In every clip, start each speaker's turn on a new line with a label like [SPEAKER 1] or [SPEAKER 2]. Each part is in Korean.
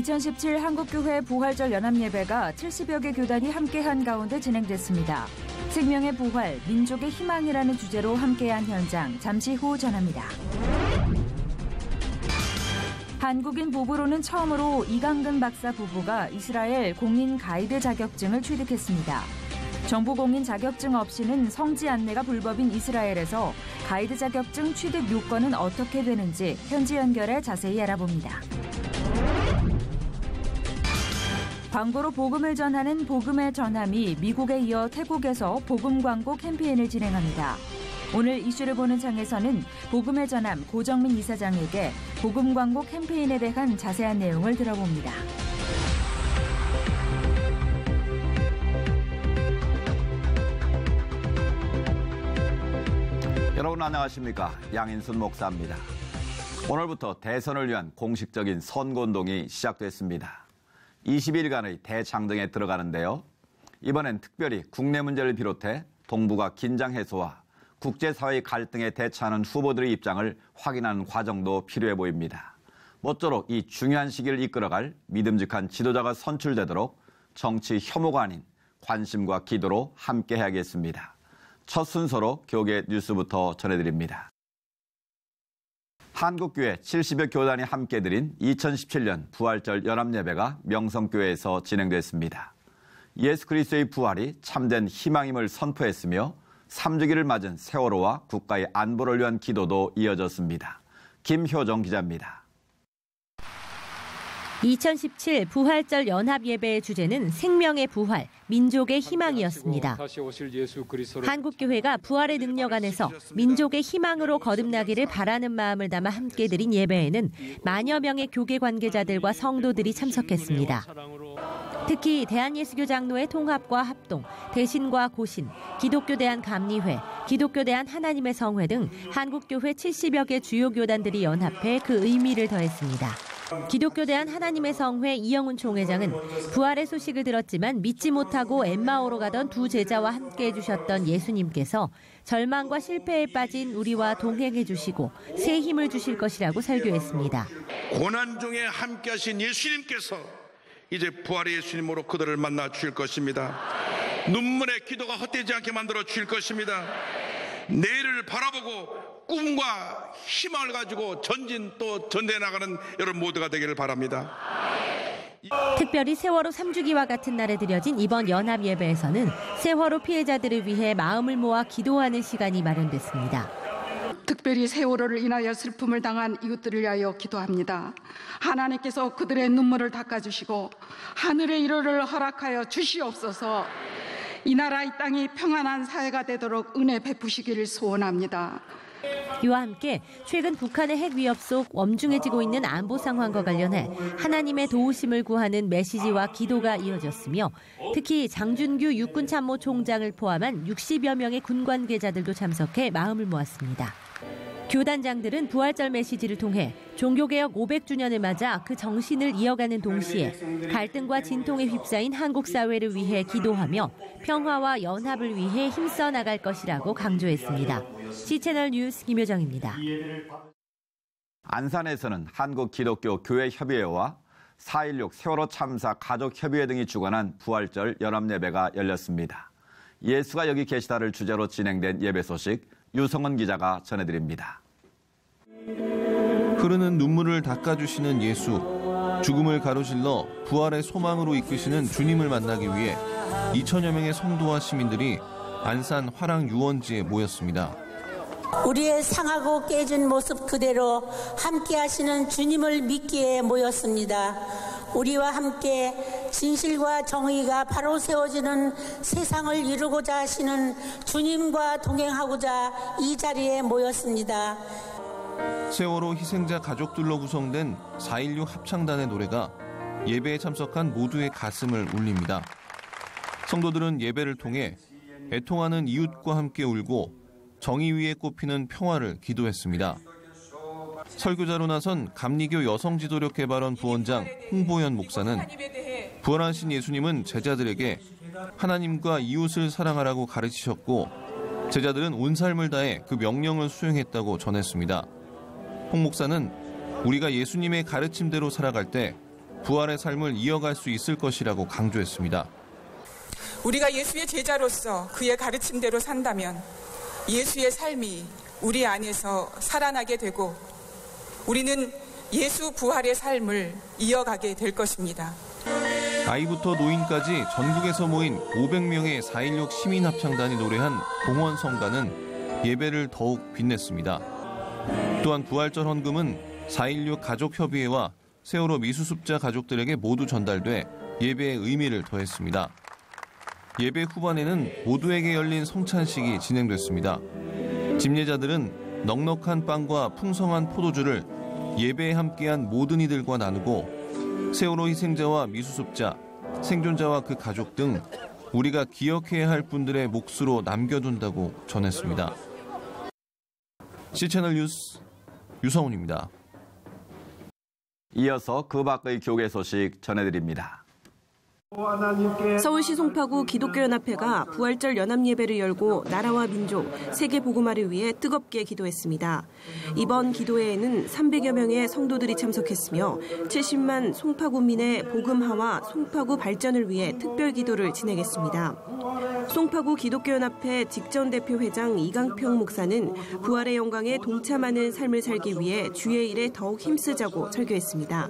[SPEAKER 1] 2017 한국교회 부활절 연합예배가 70여 개 교단이 함께한 가운데 진행됐습니다. 생명의 부활, 민족의 희망이라는 주제로 함께한 현장, 잠시 후 전합니다. 한국인 부부로는 처음으로 이강근 박사 부부가 이스라엘 공인 가이드 자격증을 취득했습니다. 정부 공인 자격증 없이는 성지 안내가 불법인 이스라엘에서 가이드 자격증 취득 요건은 어떻게 되는지 현지 연결해 자세히 알아봅니다. 광고로 복음을 전하는 복음의 전함이 미국에 이어 태국에서 복음 광고 캠페인을 진행합니다. 오늘 이슈를 보는 창에서는 복음의 전함 고정민 이사장에게 복음 광고 캠페인에 대한 자세한 내용을 들어봅니다.
[SPEAKER 2] 여러분 안녕하십니까? 양인순 목사입니다. 오늘부터 대선을 위한 공식적인 선거운동이 시작됐습니다. 20일간의 대장정에 들어가는데요. 이번엔 특별히 국내 문제를 비롯해 동북아 긴장 해소와 국제사회의 갈등에 대처하는 후보들의 입장을 확인하는 과정도 필요해 보입니다. 모쪼록 이 중요한 시기를 이끌어갈 믿음직한 지도자가 선출되도록 정치 혐오가 아닌 관심과 기도로 함께 해야겠습니다. 첫 순서로 교계 뉴스부터 전해드립니다. 한국교회 70여 교단이 함께 드린 2017년 부활절 연합예배가 명성교회에서 진행됐습니다. 예수 그리스도의 부활이 참된 희망임을 선포했으며 3주기를 맞은 세월호와 국가의 안보를 위한 기도도 이어졌습니다. 김효정 기자입니다.
[SPEAKER 3] 2017 부활절 연합예배의 주제는 생명의 부활, 민족의 희망이었습니다. 한국교회가 부활의 능력 안에서 민족의 희망으로 거듭나기를 바라는 마음을 담아 함께 드린 예배에는 만여 명의 교계 관계자들과 성도들이 참석했습니다. 특히 대한예수교 장로회 통합과 합동, 대신과 고신, 기독교 대한 감리회, 기독교 대한 하나님의 성회 등 한국교회 70여 개 주요 교단들이 연합해 그 의미를 더했습니다. 기독교 대한 하나님의 성회 이영훈 총회장은 부활의 소식을 들었지만 믿지 못하고 엠마오로 가던 두 제자와 함께해 주셨던 예수님께서 절망과 실패에 빠진 우리와 동행해 주시고 새 힘을 주실 것이라고 설교했습니다.
[SPEAKER 4] 고난 중에 함께하신 예수님께서 이제 부활의 예수님으로 그들을 만나 주실 것입니다. 눈물의 기도가 헛되지 않게 만들어 주실 것입니다. 내일을 바라보고 꿈과 희망을 가지고 전진 또 전대해 나가는 여러분 모두가 되기를 바랍니다.
[SPEAKER 3] 특별히 세월호 3주기와 같은 날에 드려진 이번 연합예배에서는 세월호 피해자들을 위해 마음을 모아 기도하는 시간이 마련됐습니다.
[SPEAKER 5] 특별히 세월호를 인하여 슬픔을 당한 이웃들을 위하여 기도합니다. 하나님께서 그들의 눈물을 닦아주시고 하늘의 일호를 허락하여 주시옵소서. 이 나라 이 땅이 평안한 사회가 되도록 은혜 베푸시기를 소원합니다.
[SPEAKER 3] 이와 함께 최근 북한의 핵 위협 속 엄중해지고 있는 안보 상황과 관련해 하나님의 도우심을 구하는 메시지와 기도가 이어졌으며 특히 장준규 육군참모총장을 포함한 60여 명의 군 관계자들도 참석해 마음을 모았습니다. 교단장들은 부활절 메시지를 통해 종교개혁 500주년을 맞아 그 정신을 이어가는 동시에 갈등과 진통에 휩싸인 한국 사회를 위해 기도하며 평화와 연합을 위해 힘써 나갈 것이라고 강조했습니다. C채널 뉴스 김효정입니다.
[SPEAKER 2] 안산에서는 한국기독교교회협의회와 4.16 세월호 참사 가족협의회 등이 주관한 부활절 연합예배가 열렸습니다. 예수가 여기 계시다를 주제로 진행된 예배 소식 유성은 기자가 전해드립니다.
[SPEAKER 6] 흐르는 눈물을 닦아주시는 예수, 죽음을 가로질러 부활의 소망으로 이끄시는 주님을 만나기 위해 2천여 명의 성도와 시민들이 안산 화랑 유원지에 모였습니다.
[SPEAKER 7] 우리의 상하고 깨진 모습 그대로 함께 하시는 주님을 믿기에 모였습니다. 우리와 함께 진실과 정의가 바로 세워지는 세상을 이루고자 하시는 주님과 동행하고자 이 자리에 모였습니다.
[SPEAKER 6] 세월호 희생자 가족들로 구성된 4.16 합창단의 노래가 예배에 참석한 모두의 가슴을 울립니다. 성도들은 예배를 통해 애통하는 이웃과 함께 울고 정의 위에 꼽히는 평화를 기도했습니다. 설교자로 나선 감리교 여성지도력개발원 부원장 홍보연 목사는 부활하신 예수님은 제자들에게 하나님과 이웃을 사랑하라고 가르치셨고 제자들은 온 삶을 다해 그 명령을 수행했다고 전했습니다. 홍 목사는 우리가 예수님의 가르침대로 살아갈 때 부활의 삶을 이어갈 수 있을 것이라고 강조했습니다.
[SPEAKER 8] 우리가 예수의 제자로서 그의 가르침대로 산다면 예수의 삶이 우리 안에서 살아나게 되고 우리는 예수 부활의 삶을 이어가게 될 것입니다.
[SPEAKER 6] 아이부터 노인까지 전국에서 모인 500명의 4.16 시민합창단이 노래한 봉헌성가는 예배를 더욱 빛냈습니다. 또한 부활절 헌금은 4.16 가족협의회와 세월호 미수습자 가족들에게 모두 전달돼 예배의 의미를 더했습니다. 예배 후반에는 모두에게 열린 성찬식이 진행됐습니다. 집례자들은 넉넉한 빵과 풍성한 포도주를 예배에 함께한 모든 이들과 나누고 세월호 희생자와 미수습자, 생존자와 그 가족 등 우리가 기억해야 할 분들의 몫으로 남겨둔다고 전했습니다. C채널 뉴스 유성훈입니다.
[SPEAKER 2] 이어서 그 밖의 교회 소식 전해드립니다.
[SPEAKER 9] 서울시 송파구 기독교연합회가 부활절 연합예배를 열고 나라와 민족, 세계 복음화를 위해 뜨겁게 기도했습니다. 이번 기도회에는 300여 명의 성도들이 참석했으며 70만 송파구민의 복음화와 송파구 발전을 위해 특별 기도를 진행했습니다. 송파구 기독교연합회 직전 대표 회장 이강평 목사는 부활의 영광에 동참하는 삶을 살기 위해 주의 일에 더욱 힘쓰자고 설교했습니다.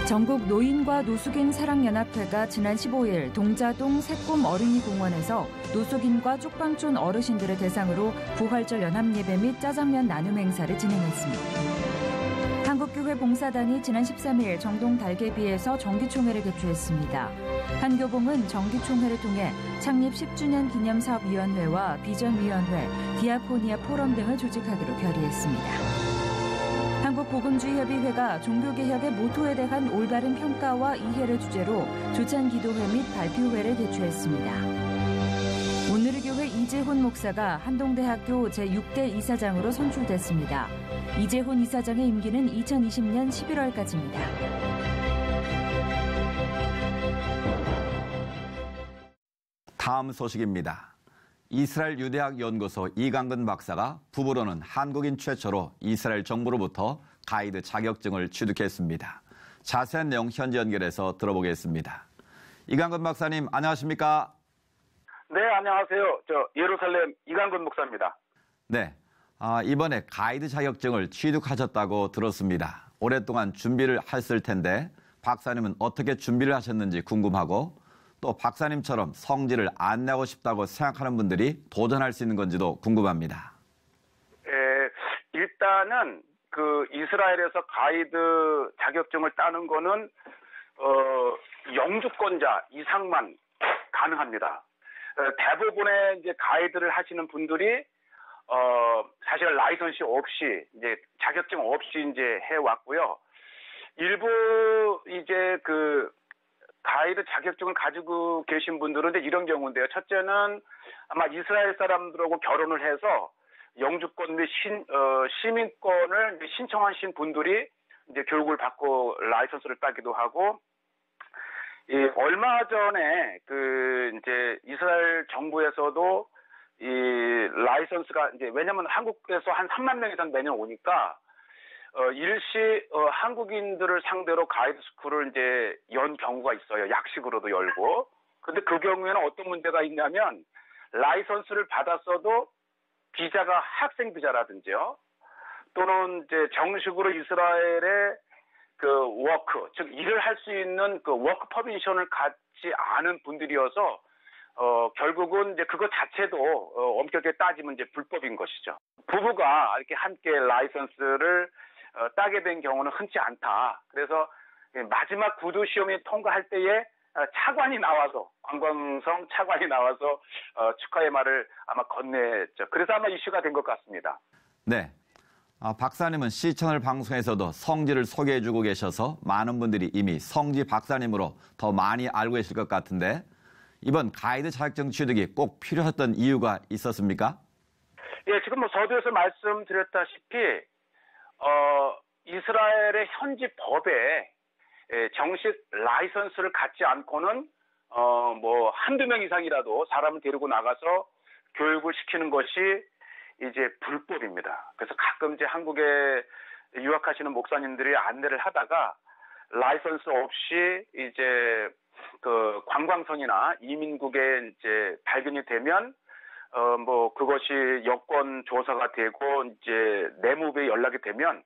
[SPEAKER 1] 전국 노인과 노숙인 사랑연합회가 지난 15일 동자동 새꿈 어린이공원에서 노숙인과 쪽방촌 어르신들을 대상으로 부활절 연합예배 및 짜장면 나눔 행사를 진행했습니다. 한국교회 봉사단이 지난 13일 정동 달개비에서 정기총회를 개최했습니다. 한교봉은 정기총회를 통해 창립 10주년 기념사업위원회와 비전위원회, 디아코니아 포럼 등을 조직하기로 결의했습니다. 한국복음주의협의회가 종교개혁의 모토에 대한 올바른 평가와 이해를 주제로 조찬기도회 및 발표회를 개최했습니다. 오늘의교회 이재훈 목사가 한동대학교 제6대 이사장으로 선출됐습니다. 이재훈 이사장의 임기는 2020년 11월까지입니다.
[SPEAKER 2] 다음 소식입니다. 이스라엘 유대학 연구소 이강근 박사가 부부로는 한국인 최초로 이스라엘 정부로부터 가이드 자격증을 취득했습니다. 자세한 내용 현지 연결해서 들어보겠습니다. 이강근 박사님 안녕하십니까?
[SPEAKER 10] 네, 안녕하세요. 저 예루살렘 이강근 목사입니다.
[SPEAKER 2] 네, 이번에 가이드 자격증을 취득하셨다고 들었습니다. 오랫동안 준비를 했을 텐데 박사님은 어떻게 준비를 하셨는지 궁금하고 또 박사님처럼 성질을 안 내고 싶다고 생각하는 분들이 도전할 수 있는 건지도 궁금합니다.
[SPEAKER 10] 일단은 그 이스라엘에서 가이드 자격증을 따는 거는 영주권자 이상만 가능합니다. 대부분의 이제 가이드를 하시는 분들이 사실 라이선스 없이 이제 자격증 없이 이제 해왔고요. 일부 이제 그 가이드 자격증을 가지고 계신 분들은 이제 이런 경우인데요. 첫째는 아마 이스라엘 사람들하고 결혼을 해서 영주권 및 시민권을 신청하신 분들이 이제 교육을 받고 라이선스를 따기도 하고, 얼마 전에 그 이제 이스라엘 정부에서도 이 라이선스가 이제 왜냐면 한국에서 한 3만 명 이상 매년 오니까 일시 한국인들을 상대로 가이드 스쿨을 이제 연 경우가 있어요. 약식으로도 열고. 근데 그 경우에는 어떤 문제가 있냐면 라이선스를 받았어도 비자가 학생 비자라든지요. 또는 이제 정식으로 이스라엘의 그 워크, 즉 일을 할 수 있는 그 워크 퍼미션을 갖지 않은 분들이어서 결국은 이제 그것 자체도 엄격하게 따지면 이제 불법인 것이죠. 부부가 이렇게 함께 라이선스를 따게 된 경우는 흔치 않다. 그래서 마지막 구두 시험이 통과할 때에 차관이 나와서 관광성 차관이 나와서 축하의 말을 아마 건넸죠. 그래서 아마 이슈가 된 것 같습니다.
[SPEAKER 2] 네, 박사님은 C채널 방송에서도 성지를 소개해주고 계셔서 많은 분들이 이미 성지 박사님으로 더 많이 알고 계실 것 같은데 이번 가이드 자격증 취득이 꼭 필요했던 이유가 있었습니까?
[SPEAKER 10] 예, 지금 뭐 서두에서 말씀드렸다시피 이스라엘의 현지 법에 정식 라이선스를 갖지 않고는 뭐 한두 명 이상이라도 사람을 데리고 나가서 교육을 시키는 것이 이제 불법입니다. 그래서 가끔 이제 한국의 유학하시는 목사님들이 안내를 하다가 라이선스 없이 이제 그 관광선이나 이민국에 이제 발견이 되면 뭐 그것이 여권 조사가 되고 이제 내무부에 연락이 되면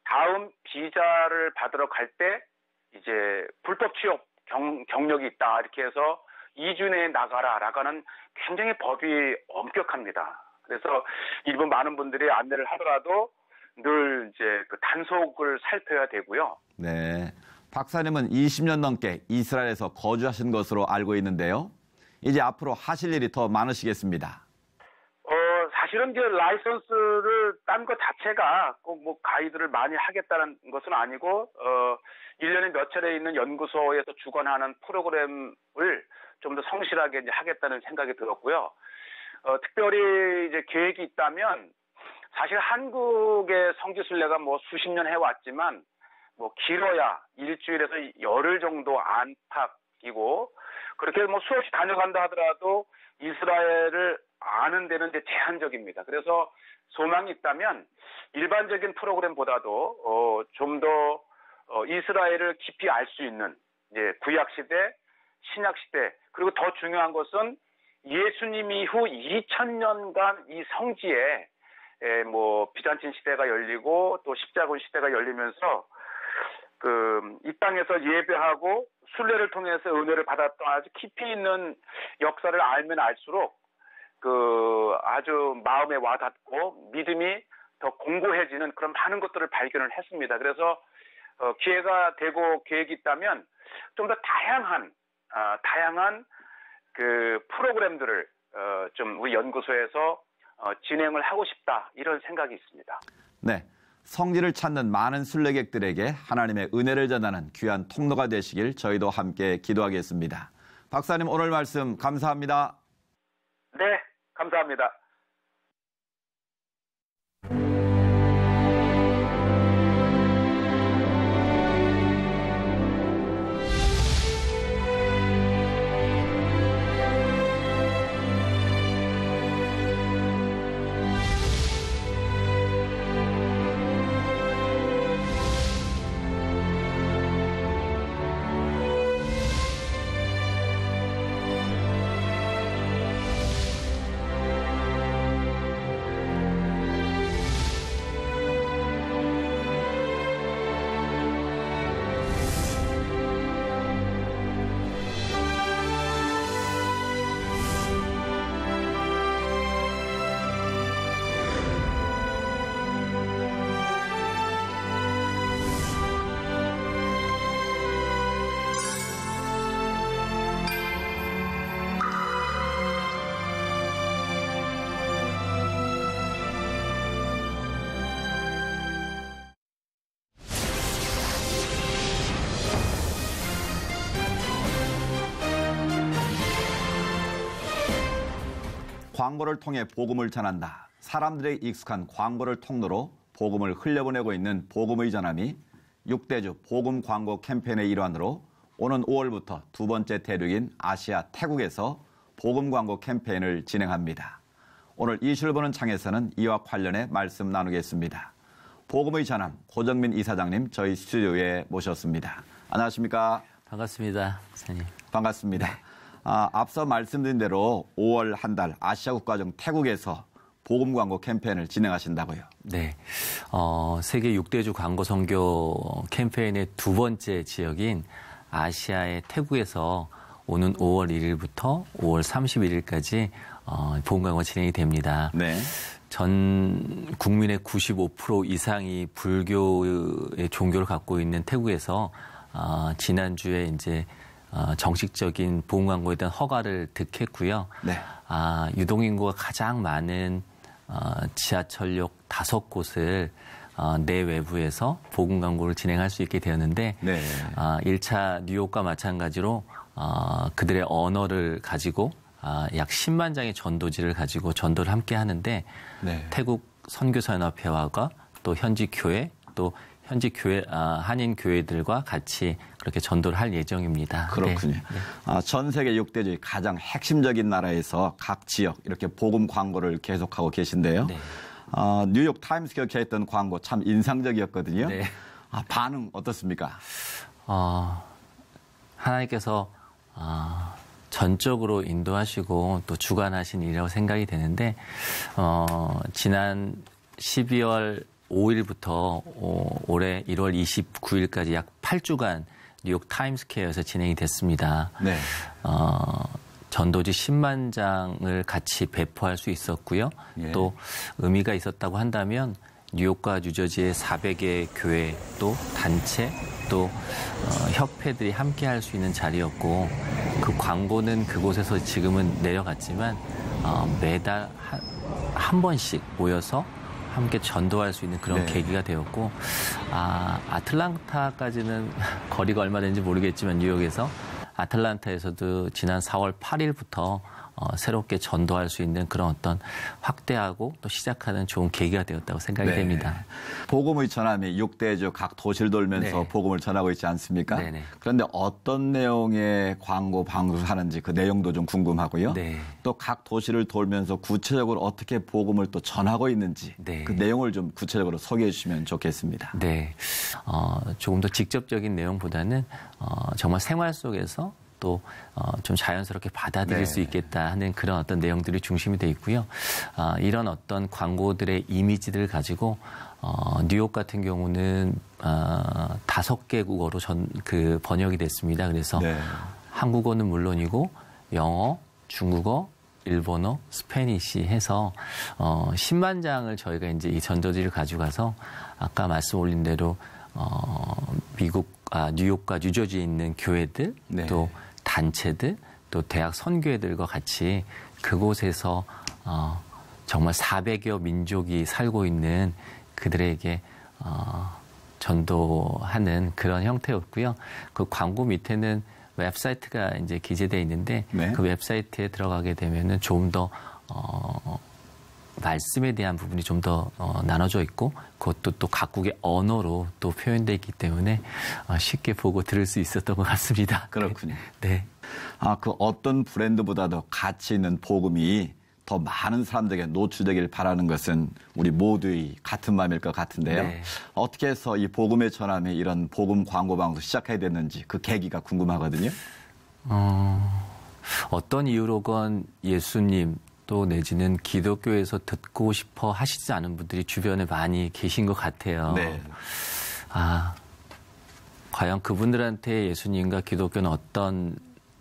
[SPEAKER 10] 다음 비자를 받으러 갈 때 이제 불법 취업 경력이 있다 이렇게 해서 2주 내에 나가라라고 하는 굉장히 법이 엄격합니다. 그래서 일본 많은 분들이 안내를 하더라도 늘 이제 그 단속을 살펴야 되고요.
[SPEAKER 2] 네, 박사님은 20년 넘게 이스라엘에서 거주하신 것으로 알고 있는데요. 이제 앞으로 하실 일이 더 많으시겠습니다.
[SPEAKER 10] 사실은 이제 라이선스를 딴 것 자체가 꼭 뭐 가이드를 많이 하겠다는 것은 아니고 1년에 몇 차례 있는 연구소에서 주관하는 프로그램을 좀 더 성실하게 이제 하겠다는 생각이 들었고요. 특별히 이제 계획이 있다면 사실 한국의 성지순례가 뭐 수십 년 해왔지만 뭐 길어야 일주일에서 열흘 정도 안팎이고 그렇게 뭐 수없이 다녀간다 하더라도 이스라엘을 아는 데는 이제 제한적입니다. 그래서 소망이 있다면 일반적인 프로그램보다도 좀 더 이스라엘을 깊이 알 수 있는 이제 구약 시대, 신약 시대 그리고 더 중요한 것은 예수님 이후 2000년간 이 성지에 뭐 비잔틴 시대가 열리고 또 십자군 시대가 열리면서 이 땅에서 예배하고 순례를 통해서 은혜를 받았던 아주 깊이 있는 역사를 알면 알수록 아주 마음에 와닿고 믿음이 더 공고해지는 그런 많은 것들을 발견을 했습니다. 그래서 기회가 되고 계획이 있다면 좀 더 다양한 그 프로그램들을 좀 우리 연구소에서 진행을 하고 싶다 이런 생각이 있습니다.
[SPEAKER 2] 네, 성지를 찾는 많은 순례객들에게 하나님의 은혜를 전하는 귀한 통로가 되시길 저희도 함께 기도하겠습니다. 박사님 오늘 말씀 감사합니다.
[SPEAKER 10] 네, 감사합니다.
[SPEAKER 2] 광고를 통해 복음을 전한다. 사람들에게 익숙한 광고를 통로로 복음을 흘려보내고 있는 복음의 전함이 6대주 복음 광고 캠페인의 일환으로 오는 5월부터 두 번째 대륙인 아시아 태국에서 복음 광고 캠페인을 진행합니다. 오늘 이슈를 보는 창에서는 이와 관련해 말씀 나누겠습니다. 복음의 전함 고정민 이사장님 저희 스튜디오에 모셨습니다. 안녕하십니까?
[SPEAKER 11] 반갑습니다. 선생님.
[SPEAKER 2] 반갑습니다. 앞서 말씀드린 대로 5월 한 달 아시아 국가 중 태국에서 복음 광고 캠페인을 진행하신다고요.
[SPEAKER 11] 네. 세계 6대주 광고 선교 캠페인의 두 번째 지역인 아시아의 태국에서 오는 5월 1일부터 5월 31일까지 복음 광고 진행이 됩니다.
[SPEAKER 2] 네.
[SPEAKER 11] 전 국민의 95% 이상이 불교의 종교를 갖고 있는 태국에서 지난주에 이제 정식적인 복음 광고에 대한 허가를 득했고요.
[SPEAKER 2] 네.
[SPEAKER 11] 유동인구가 가장 많은 지하철역 5곳을 내외부에서 복음 광고를 진행할 수 있게 되었는데
[SPEAKER 2] 네.
[SPEAKER 11] 1차 뉴욕과 마찬가지로 그들의 언어를 가지고 약 10만 장의 전도지를 가지고 전도를 함께 하는데
[SPEAKER 2] 네.
[SPEAKER 11] 태국 선교사연합회와 또 현지 교회 또 현지 교회 한인 교회들과 같이 그렇게 전도를 할 예정입니다.
[SPEAKER 2] 그렇군요.
[SPEAKER 11] 네.
[SPEAKER 2] 전 세계 6대주의 가장 핵심적인 나라에서 각 지역 이렇게 복음 광고를 계속하고 계신데요.
[SPEAKER 11] 네.
[SPEAKER 2] 뉴욕 타임스 격차했던 광고 참 인상적이었거든요.
[SPEAKER 11] 네.
[SPEAKER 2] 반응 어떻습니까?
[SPEAKER 11] 하나님께서 전적으로 인도하시고 또 주관하신 일이라고 생각이 되는데 지난 12월 5일부터 올해 1월 29일까지 약 8주간 뉴욕 타임스퀘어에서 진행이 됐습니다.
[SPEAKER 2] 네.
[SPEAKER 11] 전도지 10만 장을 같이 배포할 수 있었고요.
[SPEAKER 2] 예.
[SPEAKER 11] 또 의미가 있었다고 한다면 뉴욕과 뉴저지의 400개 교회 또 단체 또 협회들이 함께 할 수 있는 자리였고 그 광고는 그곳에서 지금은 내려갔지만 매달 한 번씩 모여서 함께 전도할 수 있는 그런
[SPEAKER 2] 네.
[SPEAKER 11] 계기가 되었고 아틀란타까지는 거리가 얼마 되는지 모르겠지만 뉴욕에서 아틀란타에서도 지난 4월 8일부터 새롭게 전도할 수 있는 그런 어떤 확대하고 또 시작하는 좋은 계기가 되었다고 생각이 됩니다.
[SPEAKER 2] 복음의 전함이 6대주 각 도시를 돌면서
[SPEAKER 11] 네.
[SPEAKER 2] 복음을 전하고 있지 않습니까?
[SPEAKER 11] 네네.
[SPEAKER 2] 그런데 어떤 내용의 광고 방송하는지 그 내용도 좀 궁금하고요.
[SPEAKER 11] 네.
[SPEAKER 2] 또 각 도시를 돌면서 구체적으로 어떻게 복음을 또 전하고 있는지
[SPEAKER 11] 네.
[SPEAKER 2] 그 내용을 좀 구체적으로 소개해 주시면 좋겠습니다.
[SPEAKER 11] 네. 조금 더 직접적인 내용보다는 정말 생활 속에서 또 좀 자연스럽게 받아들일
[SPEAKER 2] 네.
[SPEAKER 11] 수 있겠다 하는 그런 어떤 내용들이 중심이 되어 있고요. 이런 어떤 광고들의 이미지들을 가지고 뉴욕 같은 경우는 5개 국어로 번역이 됐습니다. 그래서
[SPEAKER 2] 네.
[SPEAKER 11] 한국어는 물론이고 영어, 중국어, 일본어, 스페니시 해서 10만 장을 저희가 이제 이 전도지를 가져가서 아까 말씀 올린 대로 뉴욕과 뉴저지에 있는 교회들
[SPEAKER 2] 네.
[SPEAKER 11] 또 단체들 또 대학 선교회들과 같이 그곳에서 정말 400여 민족이 살고 있는 그들에게 전도하는 그런 형태였고요. 그 광고 밑에는 웹사이트가 이제 기재되어 있는데
[SPEAKER 2] 네.
[SPEAKER 11] 그 웹사이트에 들어가게 되면은 좀 더 말씀에 대한 부분이 좀 더 나눠져 있고 그것도 또 각국의 언어로 또 표현되어 있기 때문에 쉽게 보고 들을 수 있었던 것 같습니다.
[SPEAKER 2] 그렇군요.
[SPEAKER 11] 네.
[SPEAKER 2] 그 어떤 브랜드보다도 가치 있는 복음이 더 많은 사람들에게 노출되길 바라는 것은 우리 모두의 같은 마음일 것 같은데요.
[SPEAKER 11] 네.
[SPEAKER 2] 어떻게 해서 이 복음의 전함이 이런 복음 광고 방송 시작하게 됐는지 그 계기가 궁금하거든요.
[SPEAKER 11] 어떤 이유로건 예수님 또 내지는 기독교에서 듣고 싶어 하시지 않은 분들이 주변에 많이 계신 것 같아요.
[SPEAKER 2] 네.
[SPEAKER 11] 과연 그분들한테 예수님과 기독교는 어떤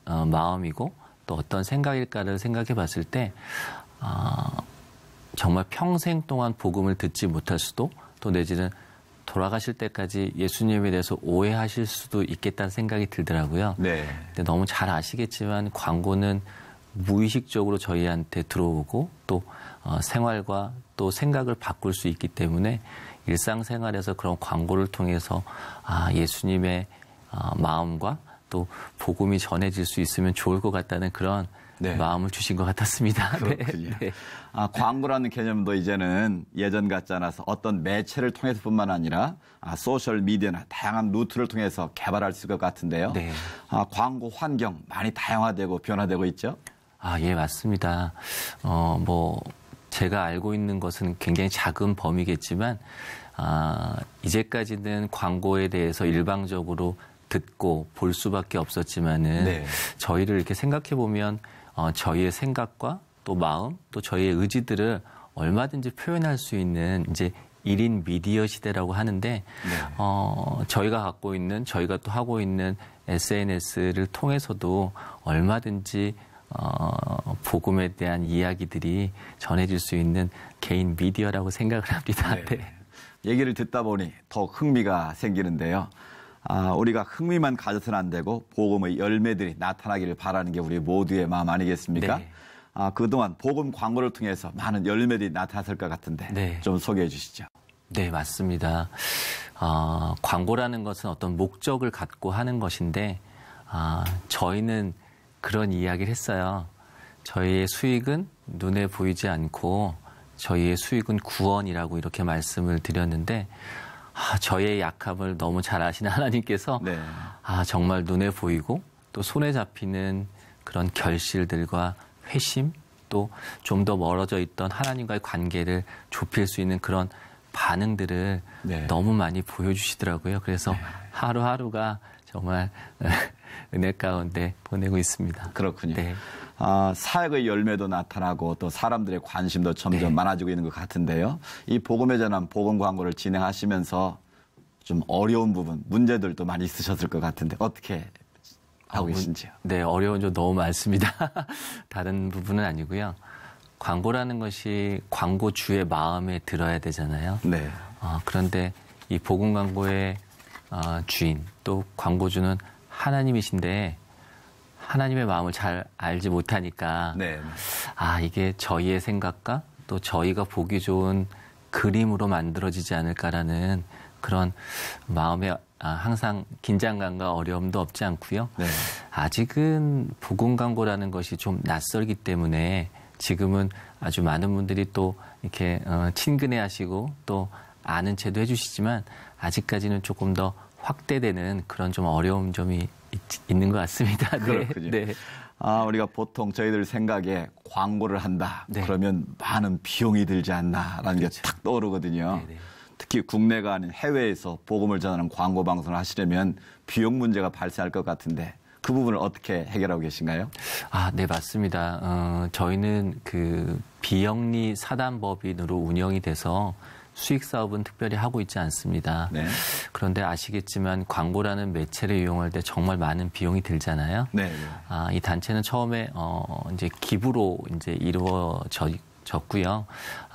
[SPEAKER 11] 마음이고 또 어떤 생각일까를 생각해 봤을 때 정말 평생 동안 복음을 듣지 못할 수도 또 내지는 돌아가실 때까지 예수님에 대해서 오해하실 수도 있겠다는 생각이 들더라고요.
[SPEAKER 2] 네.
[SPEAKER 11] 근데 너무 잘 아시겠지만 광고는 무의식적으로 저희한테 들어오고 또 생활과 또 생각을 바꿀 수 있기 때문에 일상생활에서 그런 광고를 통해서 예수님의 마음과 또 복음이 전해질 수 있으면 좋을 것 같다는 그런
[SPEAKER 2] 네.
[SPEAKER 11] 마음을 주신 것 같았습니다.
[SPEAKER 2] 그렇군요.
[SPEAKER 11] 네.
[SPEAKER 2] 광고라는 개념도 이제는 예전 같지 않아서 어떤 매체를 통해서뿐만 아니라 소셜 미디어나 다양한 루트를 통해서 개발할 수 있을 것 같은데요.
[SPEAKER 11] 네.
[SPEAKER 2] 광고 환경 많이 다양화되고 변화되고 있죠?
[SPEAKER 11] 예, 맞습니다. 제가 알고 있는 것은 굉장히 작은 범위겠지만, 이제까지는 광고에 대해서 일방적으로 듣고 볼 수밖에 없었지만은,
[SPEAKER 2] 네.
[SPEAKER 11] 저희를 이렇게 생각해 보면, 저희의 생각과 또 마음, 또 저희의 의지들을 얼마든지 표현할 수 있는 이제 1인 미디어 시대라고 하는데, 저희가 또 하고 있는 SNS를 통해서도 얼마든지 복음에 대한 이야기들이 전해질 수 있는 개인 미디어라고 생각을 합니다.
[SPEAKER 2] 네.
[SPEAKER 11] 네.
[SPEAKER 2] 얘기를 듣다 보니 더욱 흥미가 생기는데요. 우리가 흥미만 가져서는 안 되고 복음의 열매들이 나타나기를 바라는 게 우리 모두의 마음 아니겠습니까?
[SPEAKER 11] 네.
[SPEAKER 2] 그동안 복음 광고를 통해서 많은 열매들이 나타났을 것 같은데
[SPEAKER 11] 네.
[SPEAKER 2] 좀 소개해 주시죠.
[SPEAKER 11] 네, 맞습니다. 광고라는 것은 어떤 목적을 갖고 하는 것인데, 저희는 그런 이야기를 했어요. 저희의 수익은 눈에 보이지 않고 저희의 수익은 구원이라고 이렇게 말씀을 드렸는데, 저희의 약함을 너무 잘 아시는 하나님께서
[SPEAKER 2] 네.
[SPEAKER 11] 정말 눈에 보이고 또 손에 잡히는 그런 결실들과 회심 또 좀 더 멀어져 있던 하나님과의 관계를 좁힐 수 있는 그런 반응들을 네. 너무 많이 보여주시더라고요. 그래서 네. 하루하루가 정말 은혜 가운데 보내고 있습니다.
[SPEAKER 2] 그렇군요.
[SPEAKER 11] 네.
[SPEAKER 2] 사역의 열매도 나타나고 또 사람들의 관심도 점점 네. 많아지고 있는 것 같은데요. 이 복음에 관한 복음 광고를 진행하시면서 좀 어려운 부분, 문제들도 많이 있으셨을 것 같은데 어떻게 하고 계신지요?
[SPEAKER 11] 네, 어려운 점 너무 많습니다. 다른 부분은 아니고요. 광고라는 것이 광고주의 마음에 들어야 되잖아요.
[SPEAKER 2] 네.
[SPEAKER 11] 그런데 이 복음 광고의 주인 또 광고주는 하나님이신데 하나님의 마음을 잘 알지 못하니까
[SPEAKER 2] 네.
[SPEAKER 11] 이게 저희의 생각과 또 저희가 보기 좋은 그림으로 만들어지지 않을까라는 그런 마음에 항상 긴장감과 어려움도 없지 않고요.
[SPEAKER 2] 네.
[SPEAKER 11] 아직은 복음 광고라는 것이 좀 낯설기 때문에 지금은 아주 많은 분들이 또 이렇게 친근해하시고 또 아는 체도 해주시지만 아직까지는 조금 더 확대되는 그런 좀 어려운 점이 있는 것 같습니다.
[SPEAKER 2] 그렇군요.
[SPEAKER 11] 네.
[SPEAKER 2] 우리가 보통 저희들 생각에 광고를 한다.
[SPEAKER 11] 네.
[SPEAKER 2] 그러면 많은 비용이 들지 않나라는
[SPEAKER 11] 그렇죠.
[SPEAKER 2] 게 탁 떠오르거든요.
[SPEAKER 11] 네네.
[SPEAKER 2] 특히 국내가 아닌 해외에서 복음을 전하는 광고 방송을 하시려면 비용 문제가 발생할 것 같은데 그 부분을 어떻게 해결하고 계신가요?
[SPEAKER 11] 네, 맞습니다. 저희는 그 비영리 사단법인으로 운영이 돼서 수익 사업은 특별히 하고 있지 않습니다.
[SPEAKER 2] 네.
[SPEAKER 11] 그런데 아시겠지만 광고라는 매체를 이용할 때 정말 많은 비용이 들잖아요.
[SPEAKER 2] 네.
[SPEAKER 11] 이 단체는 처음에 이제 기부로 이제 이루어졌고요.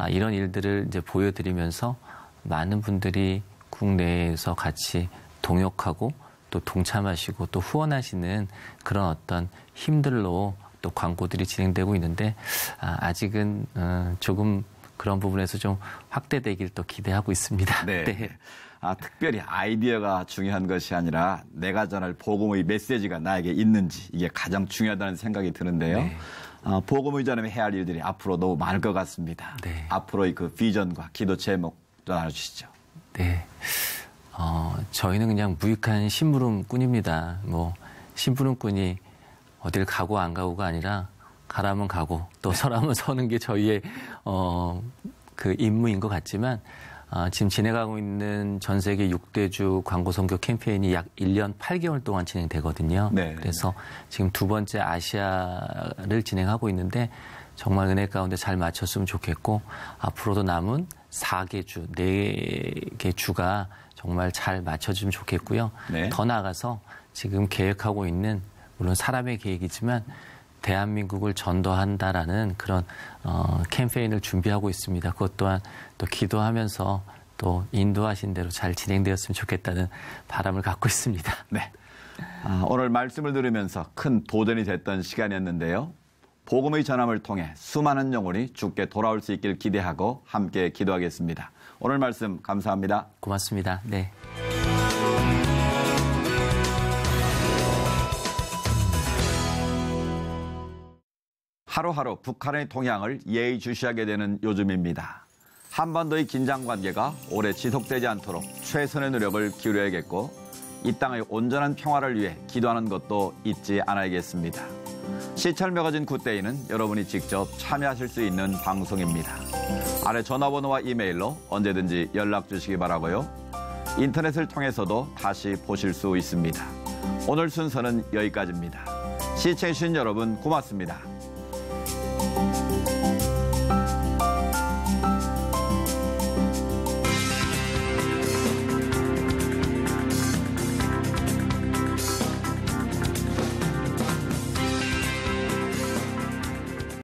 [SPEAKER 11] 이런 일들을 이제 보여드리면서 많은 분들이 국내에서 같이 동역하고 또 동참하시고 또 후원하시는 그런 어떤 힘들로 또 광고들이 진행되고 있는데 아직은 조금 그런 부분에서 좀 확대되길 또 기대하고 있습니다.
[SPEAKER 2] 네.
[SPEAKER 11] 네.
[SPEAKER 2] 특별히 아이디어가 중요한 것이 아니라 내가 전할 복음의 메시지가 나에게 있는지 이게 가장 중요하다는 생각이 드는데요.
[SPEAKER 11] 네.
[SPEAKER 2] 복음의 전하면 해야 할 일들이 앞으로 너무 많을 것 같습니다.
[SPEAKER 11] 네.
[SPEAKER 2] 앞으로의 그 비전과 기도 제목도 나눠주시죠.
[SPEAKER 11] 네. 저희는 그냥 무익한 심부름꾼입니다. 심부름꾼이 어딜 가고 안 가고가 아니라 가라면 가고 또 서라면 서는 게 저희의 그 임무인 것 같지만 지금 진행하고 있는 전 세계 6대주 광고 선교 캠페인이 약 1년 8개월 동안 진행되거든요.
[SPEAKER 2] 네.
[SPEAKER 11] 그래서 지금 두 번째 아시아를 진행하고 있는데 정말 은혜 가운데 잘 맞췄으면 좋겠고 앞으로도 남은 4개 주, 4개 주가 정말 잘 맞춰주면 좋겠고요.
[SPEAKER 2] 네.
[SPEAKER 11] 더 나아가서 지금 계획하고 있는 물론 사람의 계획이지만 대한민국을 전도한다라는 그런 캠페인을 준비하고 있습니다. 그것 또한 또 기도하면서 또 인도하신 대로 잘 진행되었으면 좋겠다는 바람을 갖고 있습니다.
[SPEAKER 2] 네. 오늘 말씀을 들으면서 큰 도전이 됐던 시간이었는데요. 복음의 전함을 통해 수많은 영혼이 주께 돌아올 수 있길 기대하고 함께 기도하겠습니다. 오늘 말씀 감사합니다.
[SPEAKER 11] 고맙습니다. 네.
[SPEAKER 2] 하루하루 북한의 동향을 예의주시하게 되는 요즘입니다. 한반도의 긴장 관계가 오래 지속되지 않도록 최선의 노력을 기울여야겠고 이 땅의 온전한 평화를 위해 기도하는 것도 잊지 않아야겠습니다. 시찰 매거진 굿데이는 여러분이 직접 참여하실 수 있는 방송입니다. 아래 전화번호와 이메일로 언제든지 연락 주시기 바라고요. 인터넷을 통해서도 다시 보실 수 있습니다. 오늘 순서는 여기까지입니다. 시청해주신 여러분 고맙습니다.